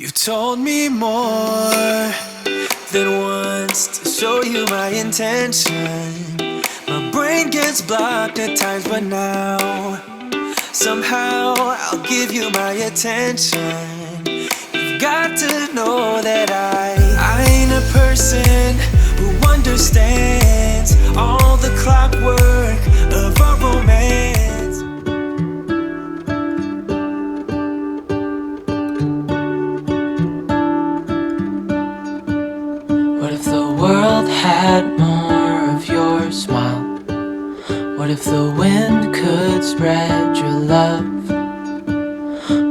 You've told me more than once to show you my intention. My brain gets blocked at times, but now somehow I'll give you my attention. You've got to know that I ain't a person who understands all the clockwork of our romance. What if the world had more of your smile? What if the wind could spread your love?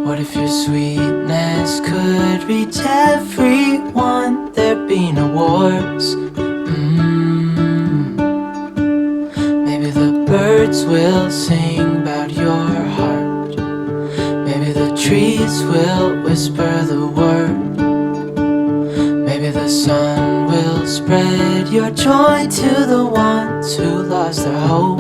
What if your sweetness could reach everyone? There'd be no wars. Maybe the birds will sing about your heart. Maybe the trees will whisper the word. Maybe the sun will spread your joy to the ones who lost their hope.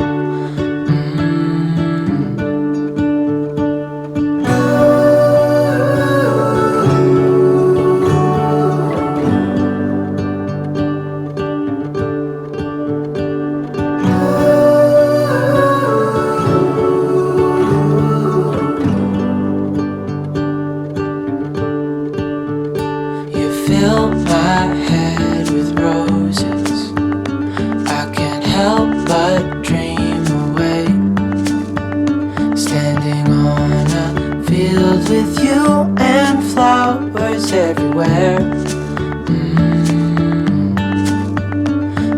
Fill my head with roses. I can't help but dream away, standing on a field with you and flowers everywhere.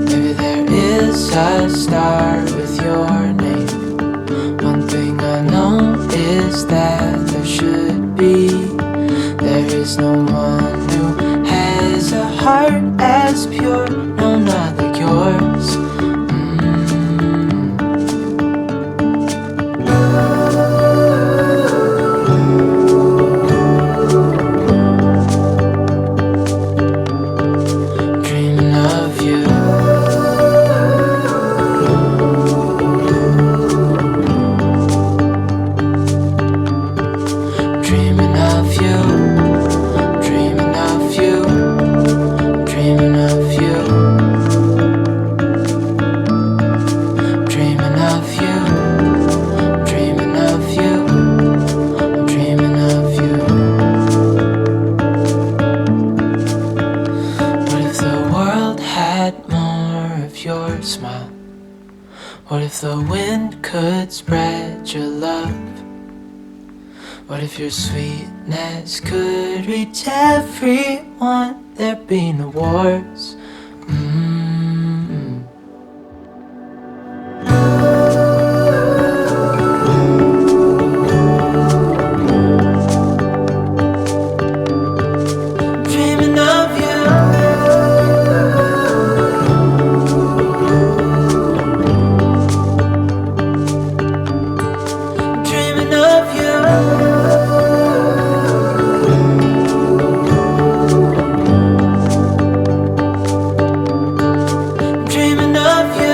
Maybe there is a star with your name. One thing I know is that there should be. There is no one who has a heart as pure, no, not like yours. Dreaming of you. Dreaming of you. Your smile. What if the wind could spread your love? What if your sweetness could reach everyone? There'd be no wars. Dreaming of you.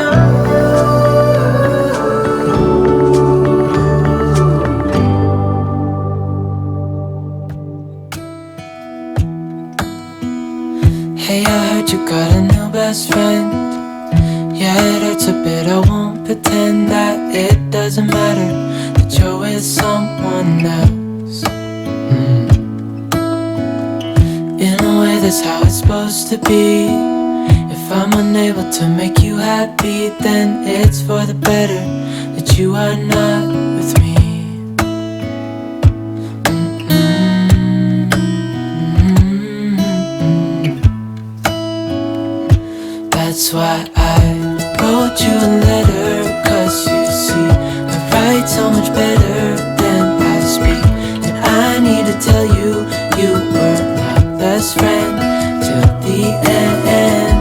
Hey, I heard you got a new best friend. Yeah, it hurts a bit, I won't pretend that it doesn't matter that you're with someone else. In a way, that's how it's supposed to be. If I'm unable to make you happy, then it's for the better that you are not with me. That's why I wrote you a letter, 'cause you see, I write so much better than I speak. And I need to tell you, you were my best friend till the end.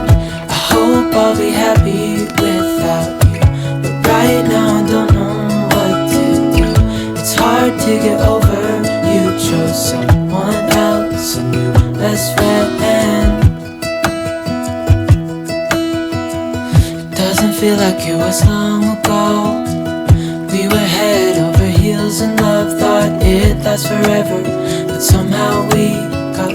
I hope I'll be happy without you, but right now I don't know what to do. It's hard to get over, you chose someone else, a new best friend. Doesn't feel like it was long ago. We were head over heels in love, thought it lasts forever, but somehow we got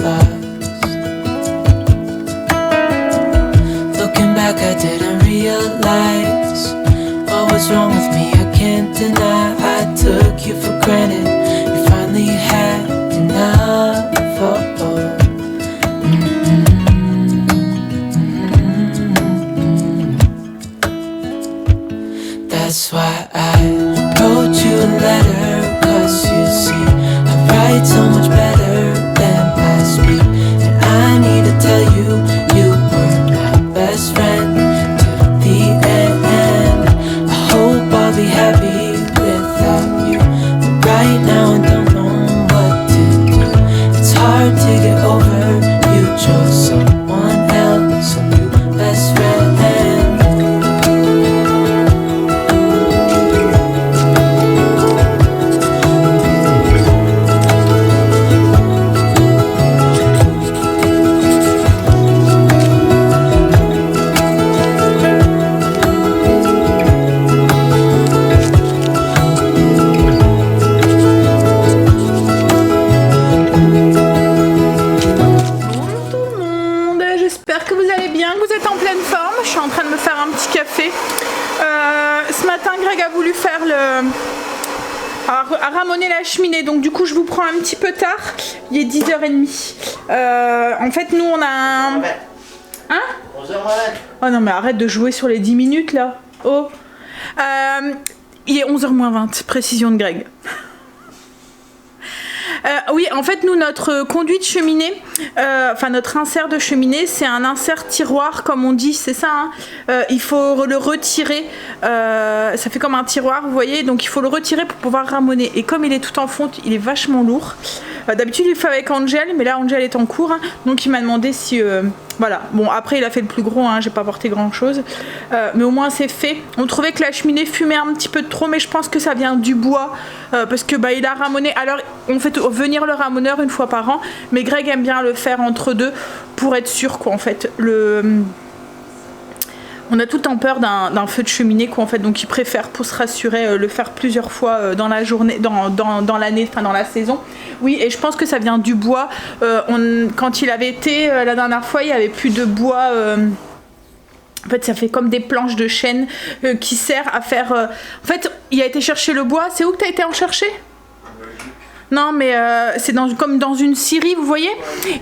chercher. Ce matin, Greg a voulu faire à ramoner la cheminée, donc du coup je vous prends un petit peu tard, il est 10h30. En fait nous on a un... Hein? 11h. Oh non mais arrête de jouer sur les 10 minutes là. Oh. Il est 11h-20, précision de Greg. Oui, en fait, nous, notre conduit de cheminée, enfin notre insert de cheminée, c'est un insert tiroir, comme on dit, c'est ça. Hein, il faut le retirer. Ça fait comme un tiroir, vous voyez. Donc, il faut le retirer pour pouvoir ramoner. Et comme il est tout en fonte, il est vachement lourd. D'habitude, il le fait avec Angel, mais là, Angel est en cours. Hein, donc, il m'a demandé si... voilà. Bon, après, il a fait le plus gros. Hein, j'ai pas porté grand-chose. Mais au moins, c'est fait. On trouvait que la cheminée fumait un petit peu de trop, mais je pense que ça vient du bois. Parce que il a ramoné. Alors, on fait venir le ramoneur une fois par an, mais Greg aime bien le faire entre deux pour être sûr quoi en fait. On a tout le temps peur d'un feu de cheminée quoi en fait, donc il préfère pour se rassurer le faire plusieurs fois dans la journée, dans l'année, enfin dans la saison. Oui, et je pense que ça vient du bois. Quand il avait été la dernière fois, il n'y avait plus de bois. En fait, ça fait comme des planches de chêne qui sert à faire. En fait, il a été chercher le bois. C'est où que tu as été en chercher? Non mais c'est comme dans une scierie vous voyez,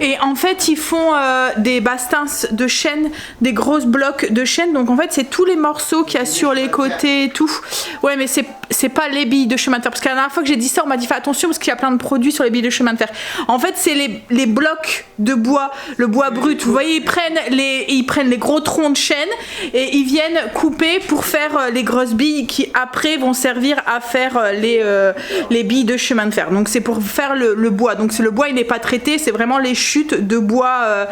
et en fait ils font des bastins de chêne, des grosses blocs de chêne, donc en fait c'est tous les morceaux qu'il y a sur les côtés et tout. Ouais mais c'est pas les billes de chemin de fer, parce que la dernière fois que j'ai dit ça on m'a dit fais attention parce qu'il y a plein de produits sur les billes de chemin de fer. En fait c'est les blocs de bois, le bois brut, vous voyez, ils prennent les gros troncs de chêne et ils viennent couper pour faire les grosses billes qui après vont servir à faire les billes de chemin de fer. Donc c'est pour faire le bois, donc le bois il n'est pas traité, c'est vraiment les chutes de bois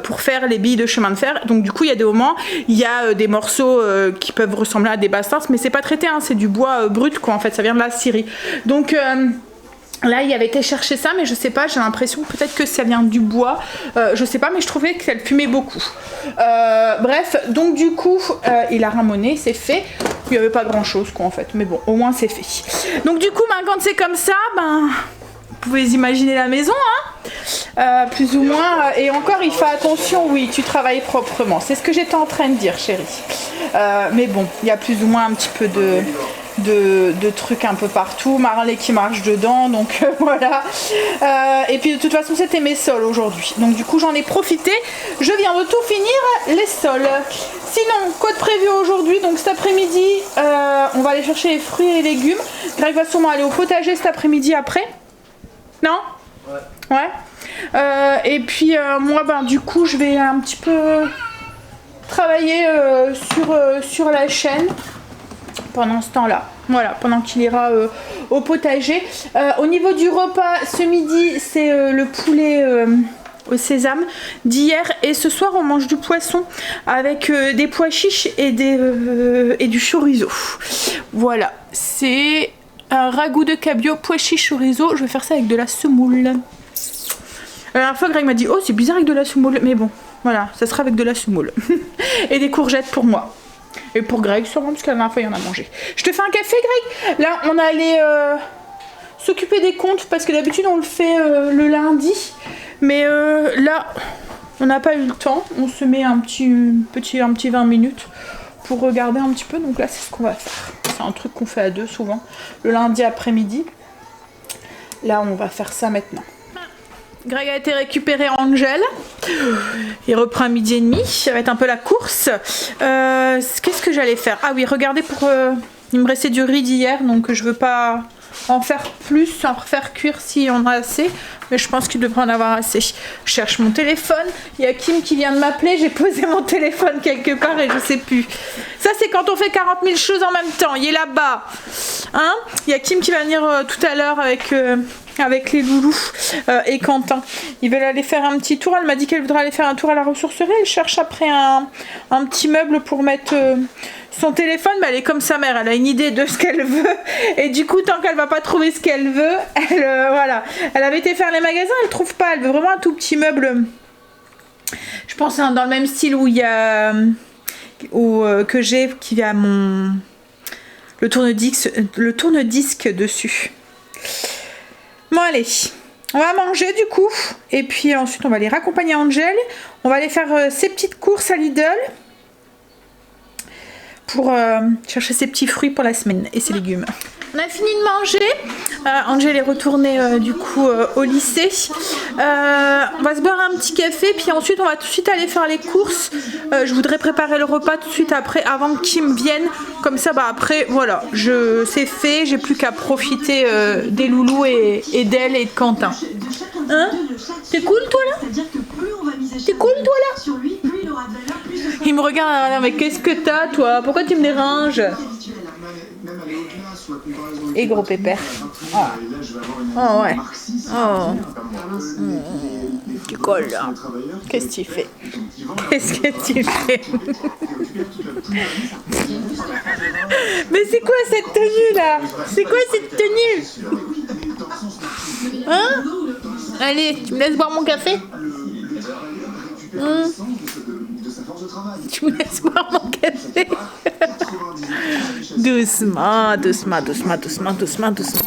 pour faire les billes de chemin de fer. Donc du coup il y a des moments, il y a des morceaux qui peuvent ressembler à des bastins, mais c'est pas traité, hein, c'est du bois brut quoi en fait, ça vient de la scierie. Donc là il avait été chercher ça, mais je sais pas, j'ai l'impression peut-être que ça vient du bois, je sais pas, mais je trouvais qu'elle fumait beaucoup. Bref, donc du coup il a ramoné, c'est fait. Il n'y avait pas grand chose quoi en fait, mais bon au moins c'est fait. Donc du coup quand c'est comme ça, vous pouvez imaginer la maison hein, plus ou moins, et encore il fait attention. Oui, tu travailles proprement, c'est ce que j'étais en train de dire chérie, mais bon il y a plus ou moins un petit peu de trucs un peu partout, Marley qui marche dedans, donc voilà. Et puis de toute façon c'était mes sols aujourd'hui, donc du coup j'en ai profité, je viens de tout finir les sols. Sinon, quoi de prévu aujourd'hui? Donc cet après-midi on va aller chercher les fruits et les légumes. Greg va sûrement aller au potager cet après-midi après. Non? Ouais. Et puis moi du coup je vais un petit peu travailler sur la chaîne pendant ce temps-là. Voilà, pendant qu'il ira au potager. Au niveau du repas, ce midi, c'est le poulet au sésame d'hier. Et ce soir, on mange du poisson avec des pois chiches et du chorizo. Voilà, c'est un ragoût de cabillaud, pois chiches, chorizo. Je vais faire ça avec de la semoule. La dernière fois, Greg m'a dit « Oh, c'est bizarre avec de la semoule. » Mais bon, voilà, ça sera avec de la semoule. Et des courgettes pour moi. Et pour Greg, sûrement, parce que la dernière fois, il en a mangé. Je te fais un café, Greg? Là, on allait s'occuper des comptes, parce que d'habitude, on le fait le lundi. Mais là, on n'a pas eu le temps. On se met un petit 20 minutes pour regarder un petit peu. Donc là, c'est ce qu'on va faire. C'est un truc qu'on fait à deux, souvent. Le lundi après-midi. Là, on va faire ça maintenant. Greg a été récupéré Angel. Il reprend à 12h30. Ça va être un peu la course. Qu'est-ce que j'allais faire? Ah oui, regardez, il me restait du riz d'hier, donc je veux pas en faire plus, en refaire cuire si on a assez. Mais je pense qu'il devrait en avoir assez. Je cherche mon téléphone. Il y a Kim qui vient de m'appeler. J'ai posé mon téléphone quelque part et je sais plus. Ça, c'est quand on fait 40 000 choses en même temps. Il est là-bas. Hein? Il y a Kim qui va venir tout à l'heure avec les loulous et Quentin. Ils veulent aller faire un petit tour. Elle m'a dit qu'elle voudrait aller faire un tour à la ressourcerie. Elle cherche après un petit meuble pour mettre son téléphone. Mais elle est comme sa mère, elle a une idée de ce qu'elle veut. Et du coup, tant qu'elle va pas trouver ce qu'elle veut, voilà. Elle avait été faire les magasins, elle trouve pas. Elle veut vraiment un tout petit meuble. Je pense dans le même style où il y a que j'ai, qui a le tourne-disque dessus. Bon allez, on va manger du coup, et puis ensuite on va aller raccompagner Angel, on va aller faire ses petites courses à Lidl, pour chercher ses petits fruits pour la semaine et ses légumes. On a fini de manger. Angel est retournée du coup au lycée. On va se boire un petit café, puis ensuite on va tout de suite aller faire les courses. Je voudrais préparer le repas tout de suite après, avant que Kim vienne. Comme ça, bah après, voilà, c'est fait. J'ai plus qu'à profiter des loulous et d'elle et de Quentin. Hein? T'es cool toi là? T'es cool toi là? Il me regarde, mais qu'est-ce que t'as toi? Pourquoi tu me déranges? Et gros pépère. Oh, oh ouais. Oh. Tu colles là. Qu'est-ce que tu fais? Qu'est-ce que tu fais? Mais c'est quoi cette tenue là? C'est quoi cette tenue? Hein? Allez, tu me laisses boire mon café? Tu me laisses boire mon café? Doucement, doucement, doucement, doucement, doucement, doucement.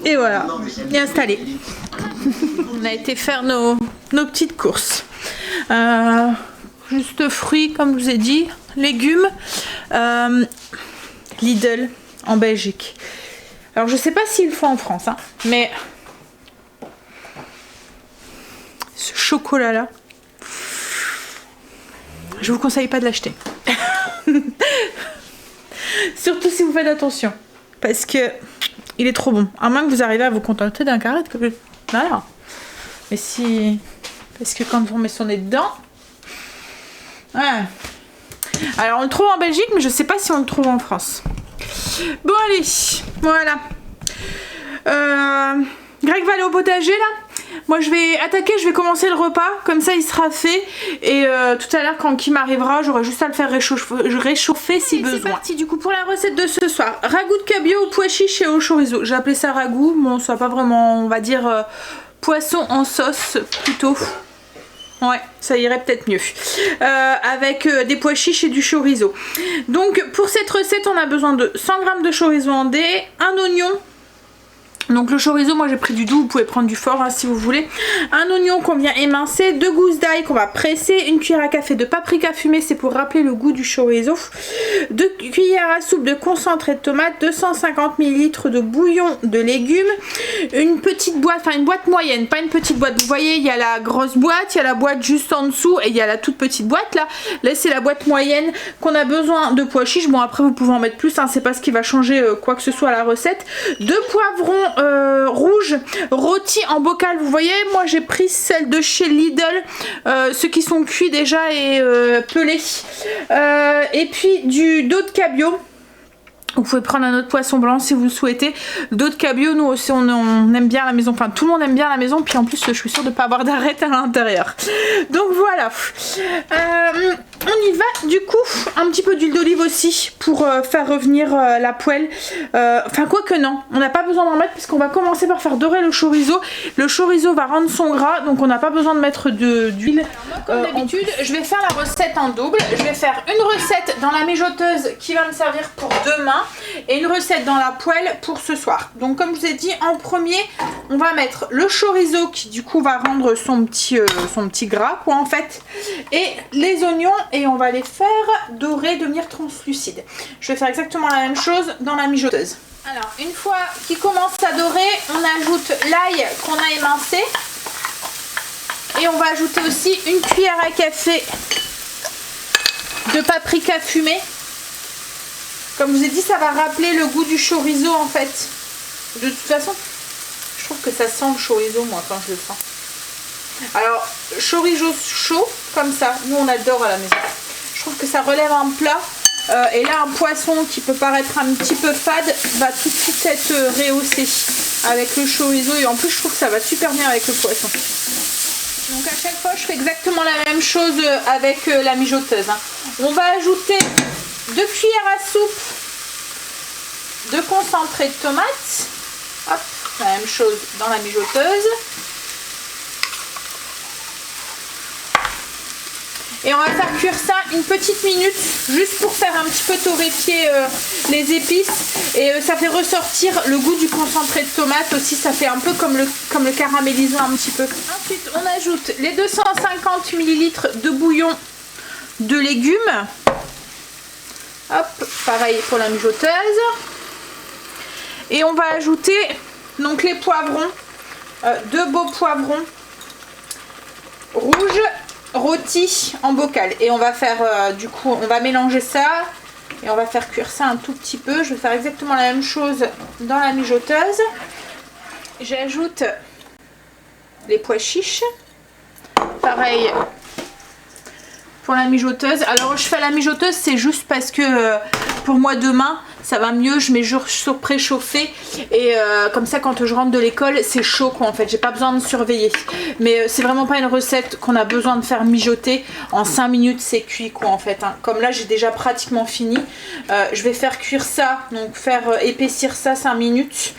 Et voilà, bien installé. On a été faire nos petites courses. Juste fruits, comme je vous ai dit, légumes. Lidl en Belgique. Alors je sais pas s'il le faut en France, hein, mais ce chocolat là, je vous conseille pas de l'acheter. Surtout si vous faites attention, parce que il est trop bon. À moins que vous arrivez à vous contenter d'un carré de voilà. Mais si, parce que quand on met son nez dedans, ouais. Alors on le trouve en Belgique, mais je sais pas si on le trouve en France. Bon allez, voilà. Greg va aller au potager là. Moi je vais attaquer, je vais commencer le repas, comme ça il sera fait. Et tout à l'heure quand Kim arrivera, j'aurai juste à le faire réchauffer si besoin. C'est parti du coup pour la recette de ce soir. Ragoût de cabillaud au pois chiche et au chorizo. J'ai appelé ça ragoût, bon ça pas vraiment, on va dire poisson en sauce plutôt. Ouais, ça irait peut-être mieux. Avec des pois chiches et du chorizo. Donc pour cette recette, on a besoin de 100 g de chorizo en dés, un oignon. Donc le chorizo, moi j'ai pris du doux, vous pouvez prendre du fort hein, si vous voulez. Un oignon qu'on vient émincer, 2 gousses d'ail qu'on va presser, une cuillère à café de paprika fumé, c'est pour rappeler le goût du chorizo. 2 cuillères à soupe de concentré de tomate, 250 ml de bouillon de légumes, une petite boîte, enfin une boîte moyenne, pas une petite boîte. Vous voyez, il y a la grosse boîte, il y a la boîte juste en dessous et il y a la toute petite boîte là. Là c'est la boîte moyenne qu'on a besoin de pois chiches. Bon après vous pouvez en mettre plus, hein, c'est pas ce qui va changer quoi que ce soit à la recette. 2 poivrons rouges rôtis en bocal, vous voyez, moi j'ai pris celle de chez Lidl, ceux qui sont cuits déjà et pelés, et puis d'eau de cabillaud. Vous pouvez prendre un autre poisson blanc si vous le souhaitez. D'autres cabillaud, nous aussi on aime bien à la maison. Enfin tout le monde aime bien à la maison. Puis en plus je suis sûre de ne pas avoir d'arête à l'intérieur. Donc voilà. On y va du coup. Un petit peu d'huile d'olive aussi pour faire revenir la poêle. Enfin quoi que non. On n'a pas besoin d'en mettre puisqu'on va commencer par faire dorer le chorizo. Le chorizo va rendre son gras. Donc on n'a pas besoin de mettre d'huile. Comme d'habitude je vais faire la recette en double. Je vais faire une recette dans la mijoteuse qui va me servir pour demain. Et une recette dans la poêle pour ce soir. Donc comme je vous ai dit, en premier on va mettre le chorizo qui du coup va rendre son petit gras quoi en fait, et les oignons, et on va les faire dorer, devenir translucides. Je vais faire exactement la même chose dans la mijoteuse. Alors une fois qu'ils commencent à dorer, on ajoute l'ail qu'on a émincé et on va ajouter aussi une cuillère à café de paprika fumé. Comme je vous ai dit, ça va rappeler le goût du chorizo en fait. De toute façon, je trouve que ça sent le chorizo moi quand je le sens. Alors, chorizo chaud, comme ça, nous on adore à la maison. Je trouve que ça relève un plat. Et là, un poisson qui peut paraître un petit peu fade va tout de suite être rehaussé avec le chorizo. Et en plus, je trouve que ça va super bien avec le poisson. Donc à chaque fois, je fais exactement la même chose avec la mijoteuse. Hein. On va ajouter 2 cuillères à soupe de concentré de tomate. Hop, la même chose dans la mijoteuse. Et on va faire cuire ça une petite minute, juste pour faire un petit peu torréfier les épices. Et ça fait ressortir le goût du concentré de tomate aussi, ça fait un peu comme le caramélisant un petit peu. Ensuite, on ajoute les 250 ml de bouillon de légumes. Hop, pareil pour la mijoteuse. Et on va ajouter donc les poivrons, 2 beaux poivrons rouges rôtis en bocal. Et on va faire du coup, on va mélanger ça et on va faire cuire ça un tout petit peu. Je vais faire exactement la même chose dans la mijoteuse. J'ajoute les pois chiches. Pareil pour la mijoteuse. Alors je fais la mijoteuse, c'est juste parce que pour moi demain ça va mieux, je mets sur préchauffé et comme ça quand je rentre de l'école c'est chaud quoi en fait, j'ai pas besoin de surveiller. Mais c'est vraiment pas une recette qu'on a besoin de faire mijoter, en 5 minutes c'est cuit quoi en fait hein. Comme là j'ai déjà pratiquement fini, je vais faire cuire ça, donc faire épaissir ça 5 minutes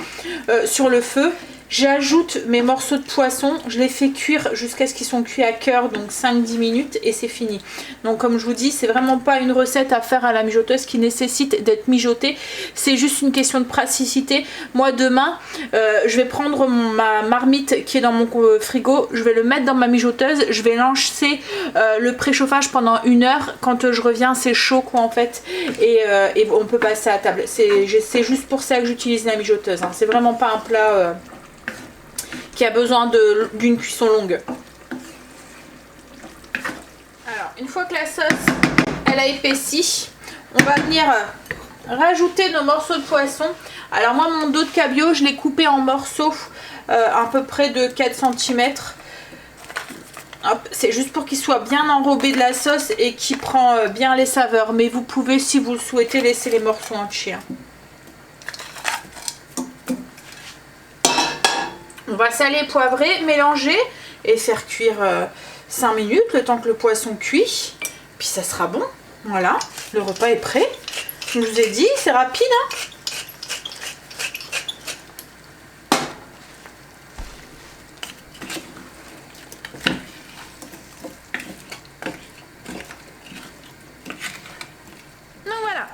sur le feu. J'ajoute mes morceaux de poisson, je les fais cuire jusqu'à ce qu'ils sont cuits à cœur, donc 5-10 minutes et c'est fini. Donc comme je vous dis, c'est vraiment pas une recette à faire à la mijoteuse qui nécessite d'être mijotée, c'est juste une question de praticité. Moi demain, je vais prendre ma marmite qui est dans mon frigo, je vais le mettre dans ma mijoteuse, je vais lancer le préchauffage pendant 1 heure, quand je reviens c'est chaud quoi en fait, et on peut passer à table. C'est juste pour ça que j'utilise la mijoteuse, hein. C'est vraiment pas un plat... qui a besoin d'une cuisson longue. Alors, une fois que la sauce elle a épaissi, on va venir rajouter nos morceaux de poisson. Alors moi mon dos de cabillaud je l'ai coupé en morceaux à peu près de 4 cm. C'est juste pour qu'il soit bien enrobé de la sauce et qu'il prend bien les saveurs. Mais vous pouvez, si vous le souhaitez, laisser les morceaux entiers. On va saler, poivrer, mélanger et faire cuire 5 minutes, le temps que le poisson cuit. Puis ça sera bon. Voilà, le repas est prêt. Je vous ai dit, c'est rapide hein.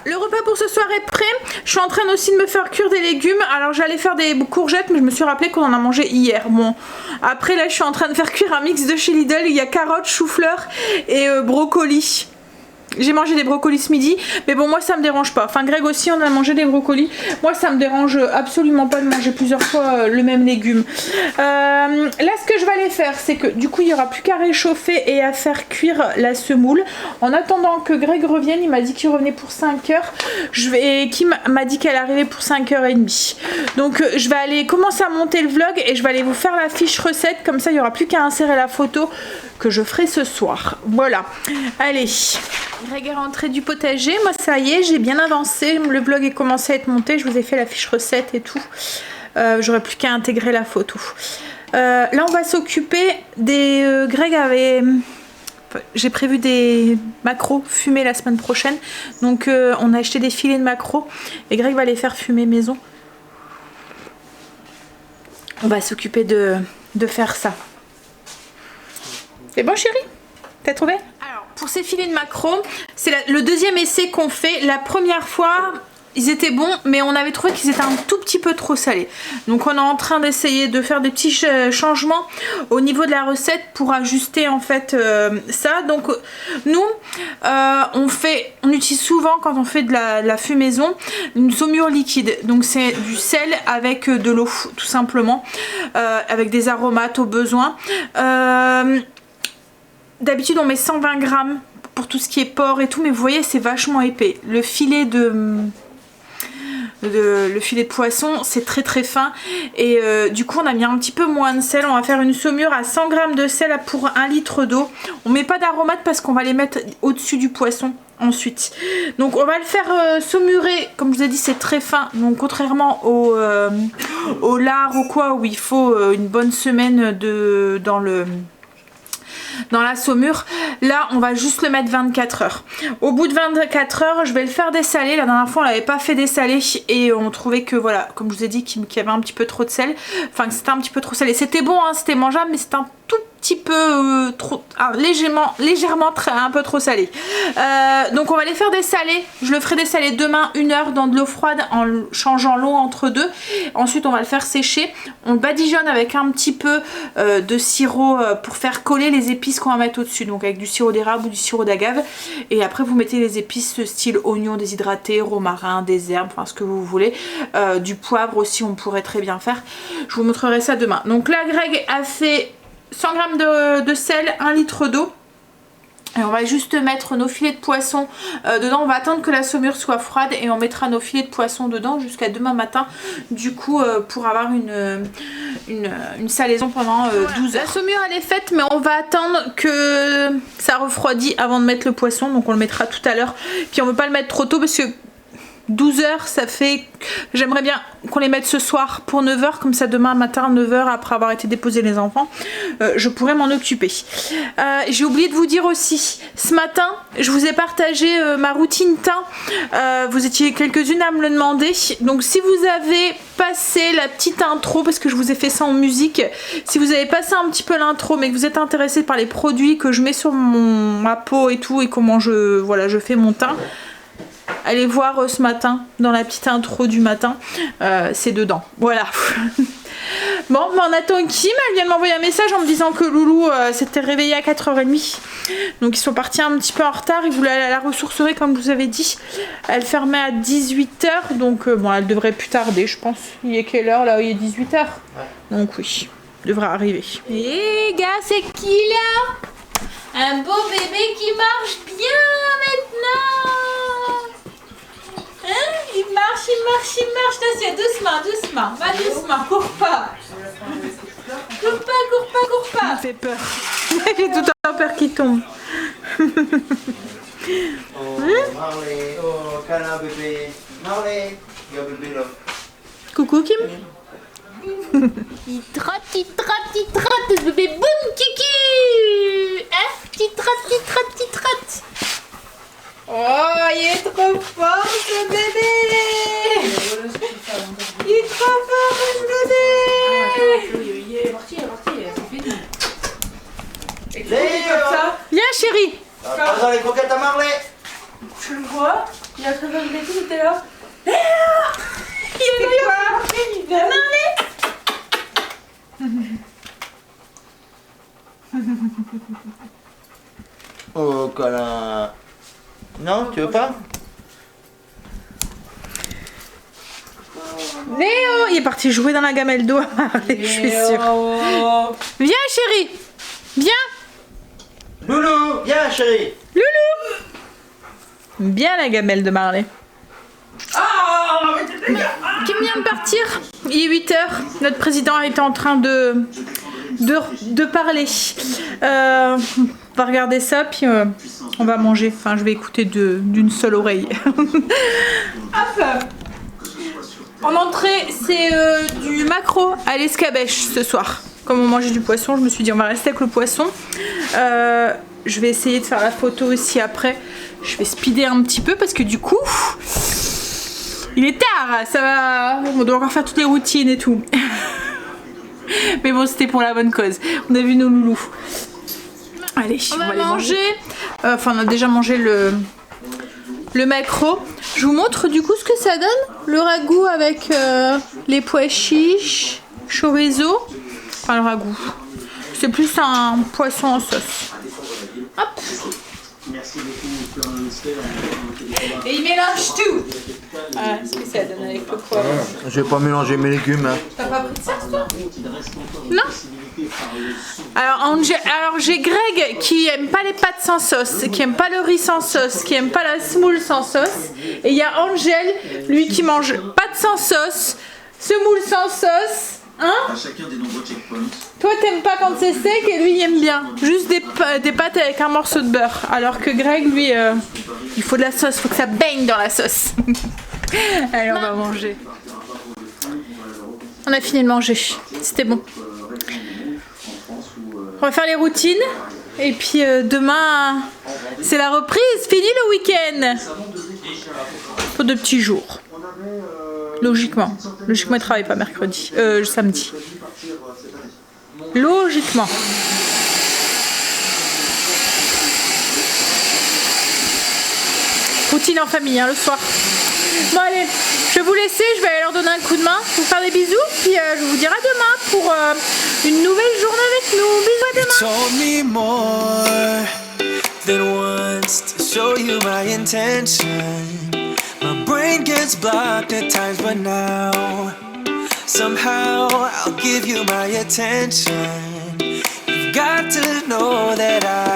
Le repas pour ce soir est prêt. Je suis en train aussi de me faire cuire des légumes. Alors j'allais faire des courgettes mais je me suis rappelé qu'on en a mangé hier. Bon, après là je suis en train de faire cuire un mix de chez Lidl. Il y a carottes, chou-fleur et brocolis. J'ai mangé des brocolis ce midi, mais bon moi ça me dérange pas. Enfin Greg aussi on a mangé des brocolis. Moi ça me dérange absolument pas de manger plusieurs fois le même légume. Là ce que je vais aller faire c'est que du coup il n'y aura plus qu'à réchauffer et à faire cuire la semoule. En attendant que Greg revienne, il m'a dit qu'il revenait pour 5 heures. Kim m'a dit qu'elle arrivait pour 5h30. Donc je vais aller commencer à monter le vlog et je vais aller vous faire la fiche recette. Comme ça il n'y aura plus qu'à insérer la photo que je ferai ce soir. Voilà. Allez. Greg est rentré du potager, moi ça y est, j'ai bien avancé, le vlog est commencé à être monté, je vous ai fait la fiche recette et tout, j'aurais plus qu'à intégrer la photo. Là on va s'occuper des... Greg avait... J'ai prévu des maquereaux fumés la semaine prochaine, donc on a acheté des filets de maquereaux et Greg va les faire fumer maison. On va s'occuper de faire ça. C'est bon chérie? T'as trouvé? Alors, pour ces filets de maquereaux, c'est le deuxième essai qu'on fait. La première fois, ils étaient bons, mais on avait trouvé qu'ils étaient un tout petit peu trop salés. Donc on est en train d'essayer de faire des petits changements au niveau de la recette pour ajuster en fait ça. Donc nous, on utilise souvent quand on fait de la fumaison une saumure liquide. Donc c'est du sel avec de l'eau tout simplement, avec des aromates au besoin. D'habitude on met 120 grammes pour tout ce qui est porc et tout, mais vous voyez c'est vachement épais. Le filet de poisson c'est très très fin et du coup on a mis un petit peu moins de sel. On va faire une saumure à 100 grammes de sel pour 1 litre d'eau. On met pas d'aromates parce qu'on va les mettre au-dessus du poisson ensuite. Donc on va le faire saumurer, comme je vous ai dit c'est très fin, donc contrairement au lard ou quoi où il faut une bonne semaine dans la saumure. Là on va juste le mettre 24 heures. Au bout de 24 heures je vais le faire dessaler. La dernière fois on l'avait pas fait dessaler et on trouvait que voilà, comme je vous ai dit, qu'il y avait un petit peu trop de sel, enfin que c'était un petit peu trop salé. C'était bon hein, c'était mangeable mais c'était un tout petit peu légèrement un peu trop salé. Donc on va les faire dessaler. Je le ferai dessaler demain 1 heure dans de l'eau froide en changeant l'eau entre deux. Ensuite on va le faire sécher. On le badigeonne avec un petit peu de sirop pour faire coller les épices qu'on va mettre au-dessus. Donc avec du sirop d'érable ou du sirop d'agave. Et après vous mettez les épices style oignon déshydraté, romarin, des herbes, enfin ce que vous voulez. Du poivre aussi on pourrait très bien faire. Je vous montrerai ça demain. Donc là Greg a fait 100 g de sel, 1 litre d'eau. Et on va juste mettre nos filets de poisson dedans. On va attendre que la saumure soit froide et on mettra nos filets de poisson dedans jusqu'à demain matin. Du coup, pour avoir une salaison pendant 12 heures. La saumure elle est faite, mais on va attendre que ça refroidit avant de mettre le poisson. Donc on le mettra tout à l'heure. Puis on ne veut pas le mettre trop tôt parce que 12 heures, ça fait... J'aimerais bien qu'on les mette ce soir pour 9 heures, comme ça demain matin, 9 heures, après avoir été déposer les enfants, je pourrais m'en occuper. J'ai oublié de vous dire aussi, ce matin, je vous ai partagé ma routine teint. Vous étiez quelques-unes à me le demander. Donc si vous avez passé la petite intro, parce que je vous ai fait ça en musique, si vous avez passé un petit peu l'intro, mais que vous êtes intéressé par les produits que je mets sur ma peau et tout, et comment je fais mon teint, allez voir ce matin, dans la petite intro du matin, c'est dedans. Voilà. Bon, mais on attend Kim, elle vient de m'envoyer un message en me disant que Loulou s'était réveillé à 4h30. Donc ils sont partis un petit peu en retard, ils voulaient aller à la ressourcerie comme je vous avais dit. Elle fermait à 18h, donc bon, elle devrait plus tarder, je pense. Il est quelle heure là? Il est 18h. Ouais. Donc oui, devrait arriver. Et gars, c'est qui là? Un beau bébé qui marche bien maintenant. Hein? Il marche. Attention, doucement. Va doucement, cours pas. Cours pas. Il fait peur. J'ai tout un peur qui tombe. Marley, câlin bébé. Marley, il y a bébé là. Coucou Kim. Il trotte, ce bébé, boum, kiki. Hein? Petit trotte. Oh, il est trop fort ce bébé. Il est trop fort ce bébé. Il est parti, c'est fini. Viens chérie. Attends les croquettes à Marley. Tu le vois? Il a très bien bébé, il était là. Il est quoi? Il vient. Oh câlin. Non, tu veux pas? Léo, il est parti jouer dans la gamelle d'eau à Marley, je suis sûre. Viens chérie. Viens. Loulou, viens chérie. Loulou. Bien la gamelle de Marley. Kim vient de partir. Il est 8h. Notre président est en train de parler. On va regarder ça, puis on va manger. Enfin, je vais écouter d'une seule oreille. Hop. En entrée, c'est du maquereau à l'escabèche ce soir. Comme on mangeait du poisson, je me suis dit on va rester avec le poisson. Je vais essayer de faire la photo aussi après. Je vais speeder un petit peu parce que du coup, il est tard. Ça va. On doit encore faire toutes les routines et tout. Mais bon, c'était pour la bonne cause. On a vu nos loulous. Allez, on va aller manger. Enfin, on a déjà mangé le maquereau. Je vous montre du coup ce que ça donne. Le ragoût avec les pois chiches, chorizo. Enfin, le ragoût. C'est plus un poisson en sauce. Hop. Et il mélange tout. Voilà ce que ça donne avec le poivre. Je vais pas mélanger mes légumes. Hein. T'as pas pris de ça, toi? Non. Alors j'ai Greg qui aime pas les pâtes sans sauce, qui aime pas le riz sans sauce, qui aime pas la semoule sans sauce. Et il y a Angel, lui qui mange pâtes sans sauce, semoule sans sauce. Hein? Toi t'aimes pas quand c'est sec et lui il aime bien. Juste des pâtes avec un morceau de beurre. Alors que Greg lui il faut de la sauce, faut que ça baigne dans la sauce. Allez on va manger. On a fini de manger, c'était bon. On va faire les routines et puis demain c'est la reprise, fini le week-end. Pour 2 petits jours. Logiquement, il travaille pas mercredi, samedi. Logiquement. Routine en famille, hein, le soir. Bon allez, je vais vous laisser, je vais aller leur donner un coup de main, vous faire des bisous, puis je vous dirai à demain pour une nouvelle journée avec nous. Bisous, à You demain. told me more than once to show you my intention. My brain gets blocked at times, but now somehow I'll give you my attention. You've got to know that I